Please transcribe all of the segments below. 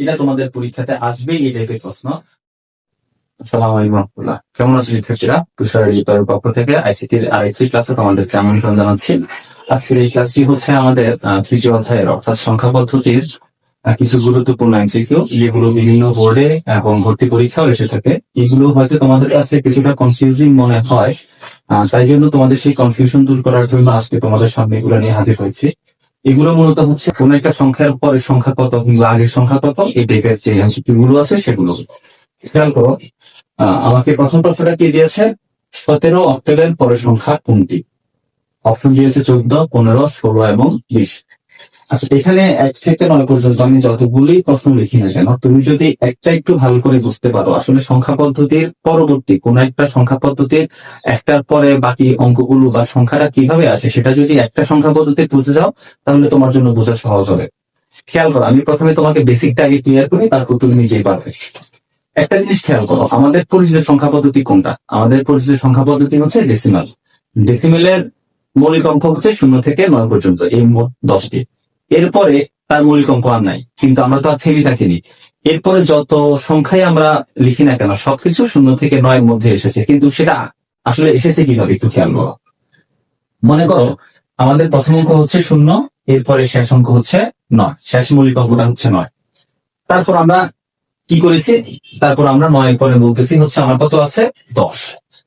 এটা তোমাদের পরীক্ষাতে আসবেই, এই টাইপের প্রশ্ন। আসসালামু আলাইকুম রহমতুল্লাহ। কেমন আছো শিক্ষার্থীরা? তুষার এডিটরের পক্ষ থেকে আইসিটির আরেকটি ক্লাসে তোমাদেরকে আমন্ত্রণ জানাচ্ছি। আজকের এই ক্লাসটি হচ্ছে আমাদের তৃতীয় অধ্যায়ের অর্থাৎ সংখ্যা পদ্ধতির কিছু গুরুত্বপূর্ণ এমসিকিউ, যেগুলো বিভিন্ন বোর্ডে এবং ভর্তি পরীক্ষাও এসে থাকে। এগুলো হয়তো তোমাদের কাছে কিছুটা কনফিউজিং মনে হয়, তাই জন্য তোমাদের সেই কনফিউশন দূর করার জন্য আজকে তোমাদের সামনে এগুলো নিয়ে হাজির হয়েছি। এগুলো মূলত হচ্ছে কোন একটা সংখ্যার পরের সংখ্যা কত কিংবা আগের সংখ্যা কত, এই টাইপের যে এমসিকিউ গুলো আছে সেগুলো। খেয়াল করো, আমাকে প্রথম প্রশ্নটা কি দিয়েছে, 17 অক্টেলের পরের সংখ্যা কোনটি? অপশন দিয়েছে 14, 15, 16 এবং 20। আচ্ছা, এখানে 1 থেকে 9 পর্যন্ত আমি যতগুলি প্রশ্ন লিখি না কেন, তুমি যদি একটা একটু ভালো করে বুঝতে পারো আসলে সংখ্যা পদ্ধতির পরবর্তী কোন একটা সংখ্যা পদ্ধতির একটার পরে বাকি অঙ্কগুলো বা সংখ্যাটা কিভাবে আসে, সেটা যদি একটা সংখ্যা পদ্ধতি বুঝে যাও তাহলে তোমার জন্য বোঝা সহজ হবে। খেয়াল করো, আমি প্রথমে তোমাকে বেসিকটা আগে ক্লিয়ার করি, তারপর তুমি নিজেই পারবে। একটা জিনিস খেয়াল করো, আমাদের পরিচিত সংখ্যা পদ্ধতি কোনটা? আমাদের পরিচিত সংখ্যা পদ্ধতি হচ্ছে ডেসিমাল। ডেসিমেলের মৌলিক অঙ্ক হচ্ছে 0 থেকে 9 পর্যন্ত, এই মোট 10টি। এরপরে তার মৌলিক অঙ্ক আর নাই, কিন্তু আমরা তো আর থেমে থাকিনি। এরপরে যত সংখ্যাই আমরা লিখি না কেন সবকিছু 0 থেকে 9 এর মধ্যে এসেছে, কিন্তু সেটা আসলে এসেছে কিভাবে একটু খেয়াল করো। মনে করো আমাদের প্রথম অঙ্ক হচ্ছে 0, এরপরে শেষ অঙ্ক হচ্ছে 9, শেষ মৌলিক অঙ্কটা হচ্ছে 9। তারপর আমরা কি করেছি, তারপর আমরা 9 পরে বলতেছি হচ্ছে আমার কত আছে, 10।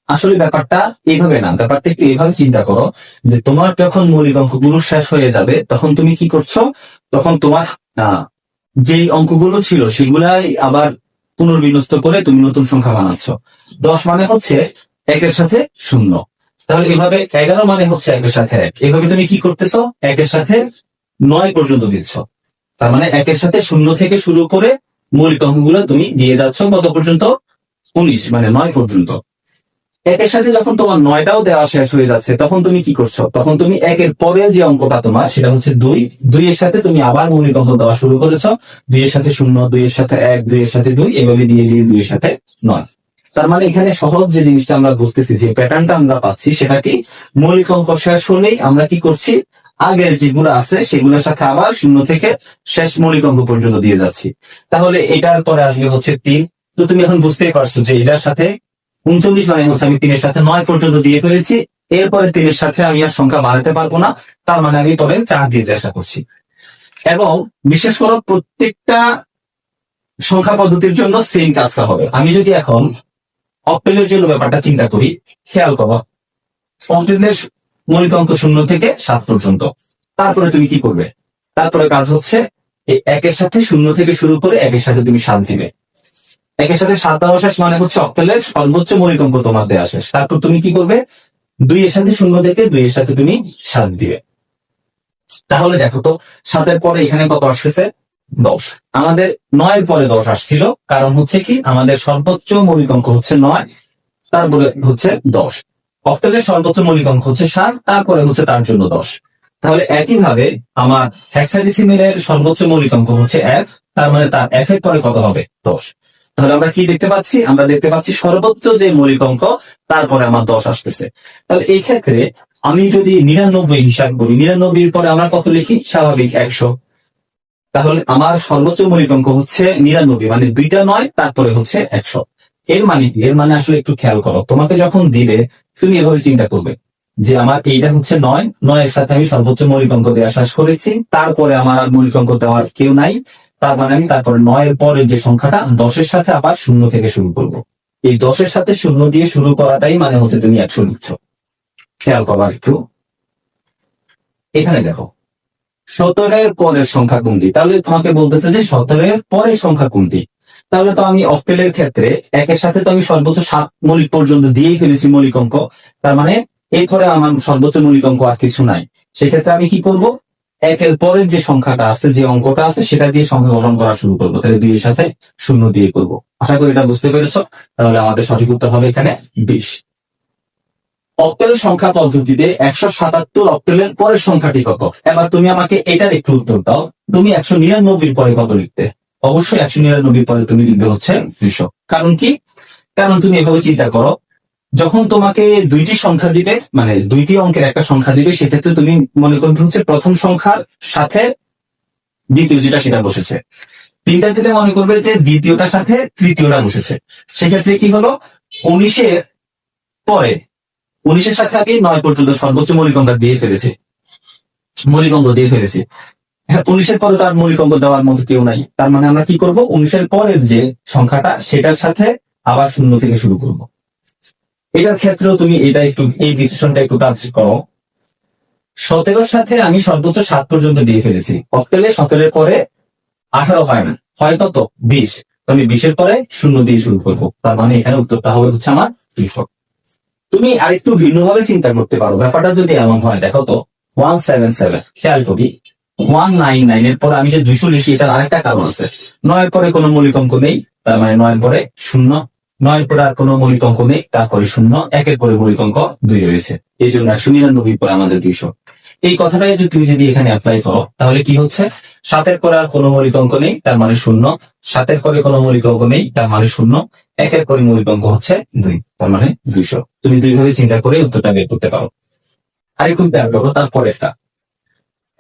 আসলে ব্যাপারটা এইভাবে না, ব্যাপারটা একটু এইভাবে চিন্তা করো যে তোমার যখন মৌলিক অঙ্কগুলো শেষ হয়ে যাবে তখন তুমি কি করছো, তখন তোমার যেই অঙ্কগুলো ছিল সেগুলাই আবার পুনর্বিন্যস্ত করে তুমি নতুন সংখ্যা বানাচ্ছ। 10 মানে হচ্ছে 1-এর সাথে 0, তাহলে এভাবে 11 মানে হচ্ছে 1-এর সাথে 1, এভাবে তুমি কি করতেছো, 1-এর সাথে 9 পর্যন্ত দিচ্ছ। তার মানে 1-এর সাথে 0 থেকে শুরু করে মৌলিক অঙ্কগুলো তুমি দিয়ে যাচ্ছ কত পর্যন্ত, 19 মানে 9 পর্যন্ত। 1-এর সাথে যখন তোমার 9টাও দেওয়া শেষ হয়ে যাচ্ছে তখন তুমি কি করছো, তখন তুমি 1-এর পরে যে অঙ্কটা তোমার সেটা হচ্ছে 2, 2-এর সাথে তুমি আবার মৌলিক অঙ্ক দেওয়া শুরু করেছো, 2-এর সাথে 0, 2-এর সাথে 1, 2-এর সাথে 2, এভাবে দিয়ে দিয়ে 2-এর সাথে 9। তার মানে এখানে সহজ যে জিনিসটা আমরা বুঝতেছি, যে প্যাটার্নটা আমরা পাচ্ছি সেটা কি, মৌলিক অঙ্ক শেষ হলেই আমরা কি করছি, আগের যেগুলো আছে সেগুলোর সাথে আবার 0 থেকে শেষ মৌলিক অঙ্ক পর্যন্ত দিয়ে যাচ্ছি। তাহলে এটার পরে আসবে হচ্ছে 3। তো তুমি এখন বুঝতেই পারছো যে এটার সাথে 39 মানে হচ্ছে আমি 3-এর সাথে 9 পর্যন্ত দিয়ে ফেলেছি, এরপরে 3-এর সাথে আমি আর সংখ্যা বাড়াতে পারবো না, তার মানে আমি পরে 4 দিয়ে চেষ্টা করছি। এবং বিশেষ করে প্রত্যেকটা সংখ্যা পদ্ধতির জন্য সেম কাজটা হবে। আমি যদি এখন অক্টেলের জন্য ব্যাপারটা চিন্তা করি, খেয়াল করো, অক্টেলের মৌলিক অঙ্ক 0 থেকে 7 পর্যন্ত। তারপরে তুমি কি করবে, তারপরে কাজ হচ্ছে এই 1-এর সাথে 0 থেকে শুরু করে 1-এর সাথে তুমি 7 দিবে। 1-এর সাথে 7 দেওয়া শেষ মানে হচ্ছে অক্টেলের সর্বোচ্চ মৌলিক অঙ্ক তোমার দেওয়া শেষ। তারপর তুমি কি করবে, 2-এর সাথে 0 থেকে 2-এর সাথে তুমি 7 দিবে। তাহলে দেখো তো 7-এর পরে এখানে কত আসছে, 10। আমাদের 9-এর পরে 10 আসছিল, কারণ হচ্ছে কি আমাদের সর্বোচ্চ মৌলিক অঙ্ক হচ্ছে 9, তারপরে হচ্ছে 10। অক্টেলের সর্বোচ্চ মৌলিক অঙ্ক হচ্ছে 7, তারপরে হচ্ছে তার জন্য 10। তাহলে একইভাবে আমার হেক্সাডেসিমেলের সর্বোচ্চ মৌলিক অঙ্ক হচ্ছে f, তার মানে তার f এর পরে কত হবে, 10। তাহলে আমরা কি দেখতে পাচ্ছি, আমরা দেখতে পাচ্ছি সর্বোচ্চ যে মৌলিক অঙ্ক তারপরে আমার 10 আসতেছে। তাহলে এই ক্ষেত্রে আমি যদি 99 হিসাব করি, 99-এর পরে আমরা কত লিখি, স্বাভাবিক 100। তাহলে আমার সর্বোচ্চ মৌলিক অঙ্ক হচ্ছে 99, মানে 2টা 9 তারপরে হচ্ছে 100। এর মানে কি, এর মানে আসলে একটু খেয়াল করো, তোমাকে যখন দিলে তুমি এভাবে চিন্তা করবে যে আমার এইটা হচ্ছে 9, 9-এর সাথে আমি সর্বোচ্চ মৌলিক অঙ্ক দেওয়া শেষ করেছি, তারপরে আমার আর মৌলিক অঙ্ক দেওয়ার কেউ নাই, তার মানে আমি তারপরে 9-এর পরে যে সংখ্যাটা 10-এর সাথে আবার 0 থেকে শুরু করব। এই 10-এর সাথে 0 দিয়ে শুরু করাটাই মানে হচ্ছে তুমি 100 লিখছো। খেয়াল করবা একটু, এখানে দেখো 17-এর পরের সংখ্যা কোনটি, তাহলে তোমাকে বলতেছে যে 17-এর পরের সংখ্যা কোনটি। তাহলে তো আমি অক্টেলের ক্ষেত্রে 1-এর সাথে তো আমি সর্বোচ্চ 7 মৌলিক পর্যন্ত দিয়েই ফেলেছি মৌলিক অঙ্ক, তার মানে এরপরে আমার সর্বোচ্চ মৌলিক অঙ্ক আর কিছু নাই। সেক্ষেত্রে আমি কি করব, 1-এর পরের যে সংখ্যাটা আছে, যে অঙ্কটা আছে সেটা দিয়ে সংখ্যা গঠন করা শুরু করবো। তাহলে 2-এর সাথে 0 দিয়ে করব। আশা করি এটা বুঝতে পেরেছো। তাহলে আমাদের সঠিক উত্তর হবে এখানে 20। অক্টেল সংখ্যা পদ্ধতিতে 177 অক্টেলের পরের সংখ্যাটি কত? এবার তুমি আমাকে এটার একটু উত্তর দাও, তুমি 199 পরে কত লিখতে? অবশ্যই 199 পরে তুমি লিখবে হচ্ছে 200। কারণ কি, কারণ তুমি এভাবে চিন্তা করো, যখন তোমাকে দুইটি সংখ্যা দিবে, মানে দুইটি অঙ্কের একটা সংখ্যা দিবে, সেক্ষেত্রে তুমি মনে করবে হচ্ছে প্রথম সংখ্যার সাথে দ্বিতীয় যেটা সেটা বসেছে। তিনটার থেকে মনে করবে যে দ্বিতীয়টার সাথে তৃতীয়টা বসেছে, সেক্ষেত্রে কি হলো, 19-এর পরে 19-এর সাথে আমি 9 পর্যন্ত সর্বোচ্চ মৌলিক অঙ্ক দিয়ে ফেলেছি, মৌলিক অঙ্ক দিয়ে ফেলেছি। হ্যাঁ, 19-এর পরে তার মৌলিক অঙ্ক দেওয়ার মতো কেউ নাই, তার মানে আমরা কি করব, 19-এর পরের যে সংখ্যাটা সেটার সাথে আবার 0 থেকে শুরু করব। এটার ক্ষেত্রেও তুমি এটা একটু, এই ডিসিশনটা একটু কাজ করো। 17-এর সাথে আমি সর্বোচ্চ 7 পর্যন্ত দিয়ে ফেলেছি, অক্টেলে 17-এর পরে 18 হয় না, হয় কত, 20, তো আমি 20-এর পরে 0 দিয়ে শুরু করবো, তার মানে এখানে উত্তরটা হবে হচ্ছে আমার 20। তুমি আরেকটু ভিন্নভাবে চিন্তা করতে পারো, ব্যাপারটা যদি এমন হয়, দেখো তো 177, খেয়াল করি 199 এর পর আমি যে 200 লিখি, এটার আরেকটা কারণ আছে, 9-এর পরে কোনো মৌলিক অঙ্ক নেই, তার মানে 9-এর পরে 0, 9-এর পরে আর কোনো মৌলিক অঙ্ক নেই, তারপরে 0, 1-এর পরে মৌলিক অঙ্ক 2 রয়েছে, এই জন্য 199 পরে আমাদের 200। এই কথাটাই যদি তুমি যদি এখানে অ্যাপ্লাই করো, তাহলে কি হচ্ছে, 7-এর পরে আর কোনো মৌলিক অঙ্ক নেই, তার মানে 0, 7-এর পরে কোনো মৌলিক অঙ্ক নেই, তার মানে 0, 1-এর পরে মৌলিক অঙ্ক হচ্ছে 2, তার মানে 200। তুমি দুইভাবে চিন্তা করে উত্তরটা বের করতে পারো। আরেকটু খেয়াল করো তারপরেরটা,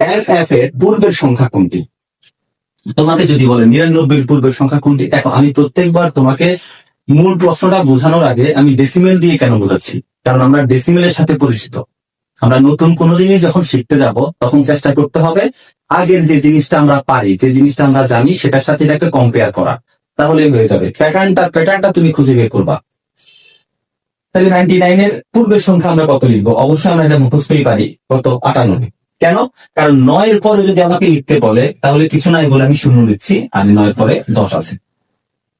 এফ এর পূর্বের সংখ্যা কোনটি। তোমাকে যদি বলে 99-এর পূর্বের সংখ্যা কোনটি, দেখো আমি প্রত্যেকবার তোমাকে মূল প্রশ্নটা বোঝানোর আগে আমি ডেসিমেল দিয়ে কেন বোঝাচ্ছি, কারণ আমরা ডেসিমেলের সাথে পরিচিত। আমরা নতুন কোন জিনিস যখন শিখতে যাব, তখন চেষ্টা করতে হবে আগের যে জিনিসটা আমরা পারি, যে জিনিসটা আমরা জানি, সেটার সাথে এটাকে কম্পেয়ার করা, তাহলে হয়ে যাবে। প্যাটার্নটা তুমি খুঁজে বের করবা। তাহলে 99-এর পূর্বের সংখ্যা আমরা কত লিখবো, অবশ্যই আমরা এটা মুখস্থই পারি, কত, 98। কেন, কারণ 9-এর পরে যদি আমাকে লিখতে বলে, তাহলে কিছু নাই বলে আমি 0 লিখছি, আর 9-এর পরে 10 আছে।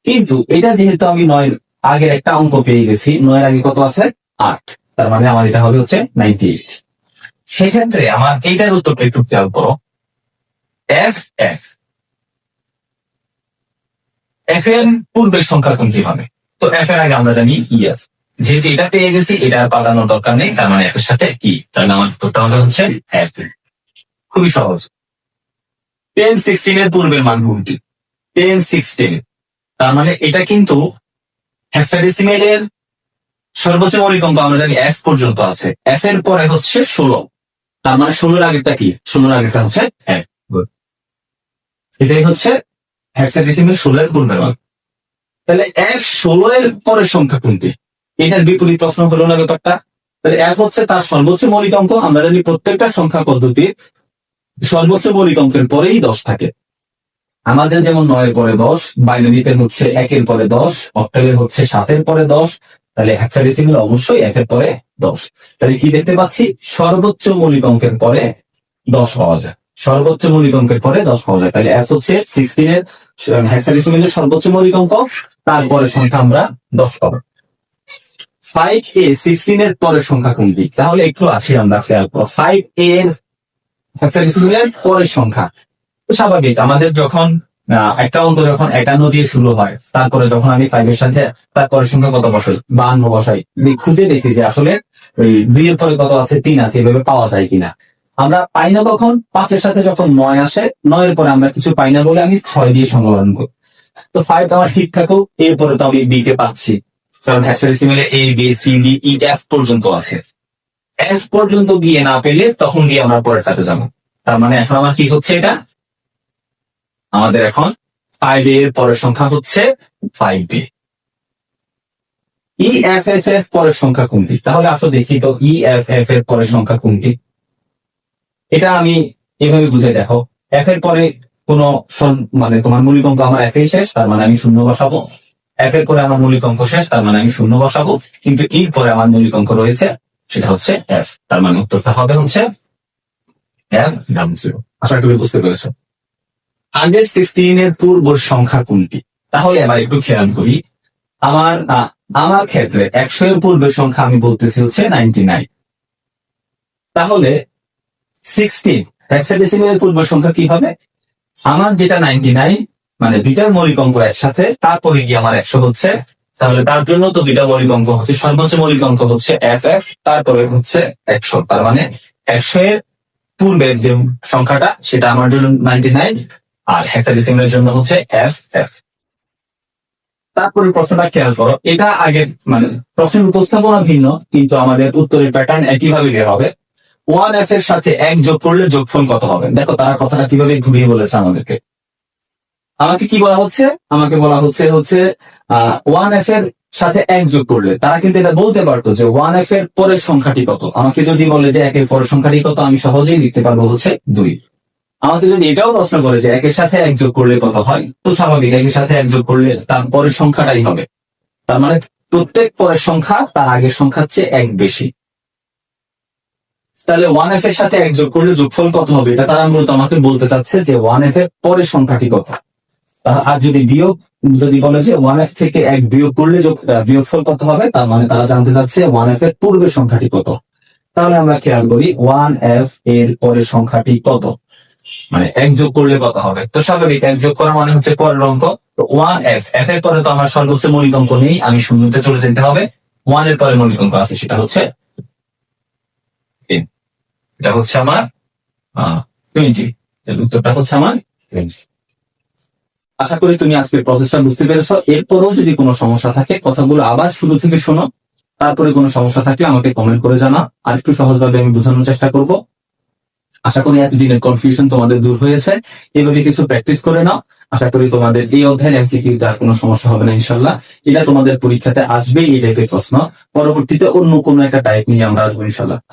কিন্তু এটা যেহেতু আমি 9-এর আগের একটা অঙ্ক পেয়ে গেছি, 9-এর আগে কত আছে, 8, তার মানে আমার এটা হবে হচ্ছে 98। সেক্ষেত্রে আমার এইটার উত্তরটা একটু খেয়াল করো, এফ এফ এফ এর পূর্বের সংখ্যা কোনটি হবে। তো এফ এর আগে আমরা জানি ইএস, যেহেতু এটা পেয়ে গেছি, এটা আর পাল্টানোর দরকার নেই, তার মানে এফ এর সাথে ই, তাহলে আমার উত্তরটা হবে হচ্ছে এফ। খুবই সহজ। 1016 এর পূর্বের মান কোনটি, 1016, তার মানে এটা কিন্তু হেক্সাডেসিমেলের সর্বোচ্চ মৌলিক অঙ্ক আমরা জানি এফ পর্যন্ত আছে, এফ এর পরে হচ্ছে 16, তার মানে 16-এর আগেরটা কি, 16-এর আগেরটা হচ্ছে এফ। এটাই হচ্ছে হেক্সাডেসিমেল 16-এর পূর্বের মান। তাহলে এফ 16-এর পরের সংখ্যা কোনটি, এটার বিপরীত প্রশ্ন হলো না ব্যাপারটা। তাহলে এফ হচ্ছে তার সর্বোচ্চ মৌলিক অঙ্ক, আমরা জানি প্রত্যেকটা সংখ্যা পদ্ধতির সর্বোচ্চ মৌলিক অঙ্কের পরেই 10 থাকে। আমাদের যেমন 9-এর পরে 10, বাইনারিতে হচ্ছে 1-এর পরে 10, অক্টালে হচ্ছে 7-এর পরে 10, তাহলে হেক্সাডেসিমেল অবশ্যই এফ-এর পরে 10। তাহলে কি দেখতে পাচ্ছি, সর্বোচ্চ মৌলিক অঙ্কের পরে 10 পাওয়া যায়, সর্বোচ্চ মৌলিক অঙ্কের পরে 10 পাওয়া যায়। তাহলে এফ হচ্ছে 16-এর হেক্সাডেসিমেলের সর্বোচ্চ মৌলিক অঙ্ক, তারপরে সংখ্যা আমরা 10 পাবো। 5a 16-এর পরের সংখ্যা কোনটি, তাহলে একটু আসি আমরা খেয়াল করো, 5a এর হেক্সাডেসিমেলের পরের সংখ্যা। তো স্বাভাবিক, আমাদের যখন একটা অঙ্ক যখন 51 দিয়ে শুরু হয়, তারপরে যখন আমি 5-এর সাথে তারপরের সংখ্যা কত বসাই, 52 বসাই, খুঁজে দেখি যে আসলে ওই 2-এর পরে কত আছে, 3 আছে, এভাবে পাওয়া যায় কিনা। আমরা পাই না কখন, 5-এর সাথে যখন 9 আসে, 9-এর পরে আমরা কিছু পাই না বলে আমি 6 দিয়ে সংগ্রহণ করি। তো 5 আমার ঠিক থাকুক, এরপরে তো আমি বি কে পাচ্ছি, কারণ হেক্সাডেসিমেলে A B C D E F পর্যন্ত আছে। এফ পর্যন্ত গিয়ে না পেলে তখন গিয়ে আমরা পরেরটাতে যাবো। তার মানে এখন আমার কি হচ্ছে, এটা আমাদের এখন 5 এর পরের সংখ্যা হচ্ছে 5b। ই এফ এফ এর পরের সংখ্যা কোনটি, তাহলে আসো দেখি তো ই এফ এফ এর পরের সংখ্যা কোনটি। এটা আমি এভাবে বুঝে, দেখো এফ এর পরে কোন মানে তোমার মৌলিক অঙ্ক আমার এফ এই শেষ, তার মানে আমি 0 বসাবো। এফ এর পরে আমার মৌলিক অঙ্ক শেষ, তার মানে আমি 0 বসাবো। কিন্তু এর পরে আমার মৌলিক অঙ্ক রয়েছে, সেটা হচ্ছে এফ, তার মানে উত্তরটা হবে হচ্ছে এফ ডাব্লিউ। আশা করি বুঝতে পেরেছো। 116 এর পূর্ব সংখ্যা কোনটি, তাহলে এবার একটু খেয়াল করি। আমার ক্ষেত্রে 100 এর পূর্বের সংখ্যা আমি বলতেছি হচ্ছে 99। তাহলে 16 হেক্সাডেসিমেলের পূর্ব সংখ্যা কি হবে, আমার যেটা 99, মানে দুইটার মৌলিক অঙ্ক একসাথে, তারপরে গিয়ে আমার 100 হচ্ছে। তাহলে তার জন্য তো দুইটা মৌলিক অঙ্ক হচ্ছে, সর্বোচ্চ মৌলিক অঙ্ক হচ্ছে এফ এফ, তারপরে হচ্ছে 100, তার মানে 100 এর পূর্বের যে সংখ্যাটা সেটা আমার জন্য 99, আর হেক্সাডেসিমেলের জন্য হচ্ছে এফ এফ। তারপরে প্রশ্নটা খেয়াল করো, এটা আগে মানে প্রশ্নের উপস্থাপনা ভিন্ন, কিন্তু আমাদের উত্তরের প্যাটার্ন একইভাবে বের হবে। 1f এর সাথে 1 যোগ করলে যোগফল কত হবে, দেখো তারা কথাটা কিভাবে ঘুরিয়ে বলেছে আমাদেরকে। আমাকে কি বলা হচ্ছে? আমাকে বলা হচ্ছে 1f এর সাথে 1 যোগ করলে তারা কিন্তু এটা বলতে পারতো যে 1f এর পরের সংখ্যাটি কত। আমাকে যদি বলে যে 1 এর পরের সংখ্যাটি কত, আমি সহজেই লিখতে পারবো হচ্ছে 2। আমাকে যদি এটাও প্রশ্ন করে যে 1 এর সাথে 1 যোগ করলে কত হয়, তো স্বাভাবিক 1 এর সাথে 1 যোগ করলে তার পরের সংখ্যাটাই হবে। তার মানে প্রত্যেক পরের সংখ্যা তার আগের সংখ্যার চেয়ে 1 বেশি। তাহলে 1f এর সাথে 1 যোগ করলে যোগফল কত হবে, এটা তারা মূলত আমাকে বলতে চাচ্ছে যে 1f এর পরের সংখ্যাটি কত। আর যদি বলে যে 1f থেকে 1 বিয়োগ করলে বিয়োগফল কত হবে, তার মানে তারা জানতে চাচ্ছে 1f এর পূর্বের সংখ্যাটি কত। তাহলে আমরা খেয়াল করি 1f এর পরের সংখ্যাটি কত, মানে 1 যোগ করলে কত হবে। তো স্বাভাবিক 1 যোগ করা মানে হচ্ছে পরের অঙ্ক। তো 1f, f এর পরে তো আমার সর্বোচ্চ মৌলিক অঙ্ক নেই, আমি শূন্যতে চলে যেতে হবে। 1 এর পরে মৌলিক অঙ্ক আছে, সেটা হচ্ছে 3। এটা হচ্ছে আমার 20। উত্তরটা হচ্ছে আমার 20। আশা করি তুমি আজকের প্রসেসটা বুঝতে পেরেছো। এরপরও যদি কোনো সমস্যা থাকে, কথাগুলো আবার শুরু থেকে শোনো, তারপরে কোনো সমস্যা থাকলে আমাকে কমেন্ট করে জানা, আর একটু সহজভাবে আমি বোঝানোর চেষ্টা করব। আশা করি এতদিনের কনফিউশন তোমাদের দূর হয়েছে। এভাবে কিছু প্র্যাকটিস করে নাও। আশা করি তোমাদের এই অধ্যায়ের এমসিকিউতে আর কোনো সমস্যা হবে না ইনশাল্লাহ। এটা তোমাদের পরীক্ষাতে আসবেই, এই টাইপের প্রশ্ন। পরবর্তীতে অন্য কোনো একটা টাইপ নিয়ে আমরা আসবো ইনশাল্লাহ।